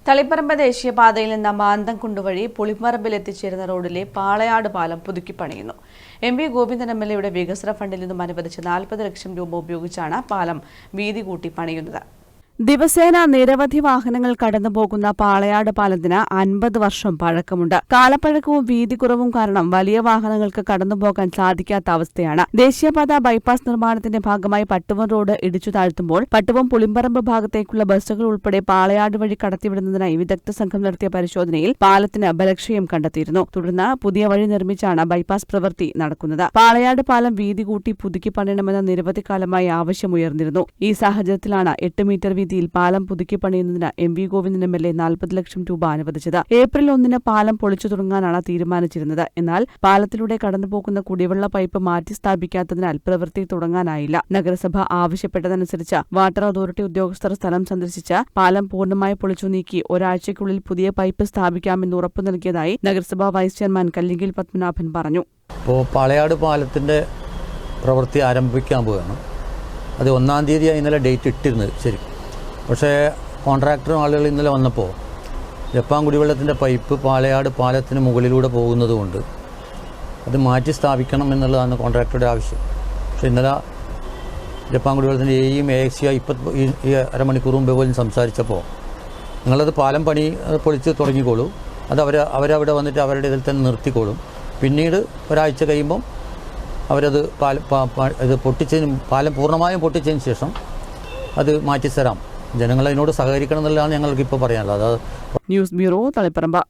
തളിപ്പറമ്പ് ദേശീയപാതയിൽ നിന്ന് മാന്തംകുണ്ട് വഴി പുളിപ്പറമ്പിൽ എത്തിച്ചേരുന്ന റോഡിലെ പാളയാട് പാലം പുതുക്കി പണിയുന്നു. എം.വി. ഗോവിന്ദൻ എം.എൽ.എയുടെ വികസന ഫണ്ടിൽ നിന്നും അനുവദിച്ച 40 ലക്ഷം രൂപ ഉപയോഗിച്ചാണ് പാലം വീതി കൂട്ടി പണിയുന്നത്. ദിവസേന നിരവധി വാഹനങ്ങൾ കടന്നുപോകുന്ന പാളയാട് പാലത്തിന് 50 വർഷം പഴക്കമുണ്ട്. കാലപ്പഴക്കവും വീതി കുറവും കാരണം വലിയ വാഹനങ്ങൾക്ക് കടന്നുപോകാൻ സാധിക്കാത്ത അവസ്ഥയാണ്. ദേശീയപാത ബൈപ്പാസ് നിർമ്മാണത്തിന്റെ ഭാഗമായി പട്ടുവം റോഡ് ഇടിച്ചു താഴ്ത്തുമ്പോൾ പട്ടുവം പുളിമ്പറമ്പ് ഭാഗത്തേക്കുള്ള ബസ്സുകൾ ഉൾപ്പെടെ പാളയാട് വഴി കടത്തിവിടുന്നതിനായി വിദഗ്ധ സംഘം നടത്തിയ പരിശോധനയിൽ പാലത്തിന് ബലക്ഷയം കണ്ടെത്തിയിരുന്നു. തുടർന്ന് പുതിയ വഴി നിർമ്മിച്ചാണ് ബൈപ്പാസ് പ്രവൃത്തി നടക്കുന്നത്. പാളയാട് പാലം വീതി കൂട്ടി പുതുക്കി പണിയണമെന്ന നിരവധി കാലമായി ആവശ്യമുയർന്നിരുന്നു. ഈ സാഹചര്യത്തിലാണ് 8 മീറ്റർ വീതിയിൽ പാലം പുതുക്കി പണിയുന്നതിന് എം.വി. ഗോവിന്ദൻ എം.എൽ.എ 40 ലക്ഷം രൂപ അനുവദിച്ചത്. ഏപ്രിൽ 1-ന് പാലം പൊളിച്ചു തുടങ്ങാനാണ് തീരുമാനിച്ചിരുന്നത്. എന്നാൽ പാലത്തിലൂടെ കടന്നുപോകുന്ന കുടിവെള്ള പൈപ്പ് മാറ്റി സ്ഥാപിക്കാത്തതിനാൽ പ്രവൃത്തി തുടങ്ങാനായില്ല. നഗരസഭ ആവശ്യപ്പെട്ടതനുസരിച്ച് വാട്ടർ അതോറിറ്റി ഉദ്യോഗസ്ഥർ സ്ഥലം സന്ദർശിച്ച് പാലം പൂർണ്ണമായി പൊളിച്ചു നീക്കി ഒരാഴ്ചയ്ക്കുള്ളിൽ പുതിയ പൈപ്പ് സ്ഥാപിക്കാമെന്ന് ഉറപ്പു നൽകിയതായി നഗരസഭാ വൈസ് ചെയർമാൻ കല്ലിങ്കിൽ പത്മനാഭൻ പറഞ്ഞു. പാളയാട് പാലത്തിന്റെ പ്രവൃത്തി ആരംഭിക്കാൻ പോവുകയാണ്. അത് 1-ാം തീയതി ഇന്നലെ ഡേറ്റ് ഇട്ടിരുന്നത് ശരി. പക്ഷേ കോൺട്രാക്ടറും ആളുകൾ ഇന്നലെ വന്നപ്പോൾ ജപ്പാൻ കുടിവെള്ളത്തിൻ്റെ പൈപ്പ് പാളയാട് പാലത്തിന് മുകളിലൂടെ പോകുന്നതുകൊണ്ട് അത് മാറ്റി സ്ഥാപിക്കണം എന്നുള്ളതാണ് കോൺട്രാക്ടറുടെ ആവശ്യം. പക്ഷേ ഇന്നലെ ജപ്പാൻ കുടിവെള്ളത്തിൻ്റെ എയും AXCI ഈ അരമണിക്കൂർ മുമ്പ് പോലും സംസാരിച്ചപ്പോൾ നിങ്ങളത് പാലം പണി പൊളിച്ച് തുടങ്ങിക്കോളൂ, അത് അവരവിടെ വന്നിട്ട് അവരുടെ ഇതിൽ തന്നെ നിർത്തിക്കോളും. പിന്നീട് ഒരാഴ്ച കഴിയുമ്പം അവരത് പാലം പൂർണ്ണമായും പൊട്ടിച്ചതിന് ശേഷം അത് മാറ്റിത്തരാം. ജനങ്ങൾ അതിനോട് സഹകരിക്കണം എന്നുള്ളതാണ് ഞങ്ങൾക്ക് ഇപ്പോൾ പറയാനുള്ളത്. News bureau, Taliparamba.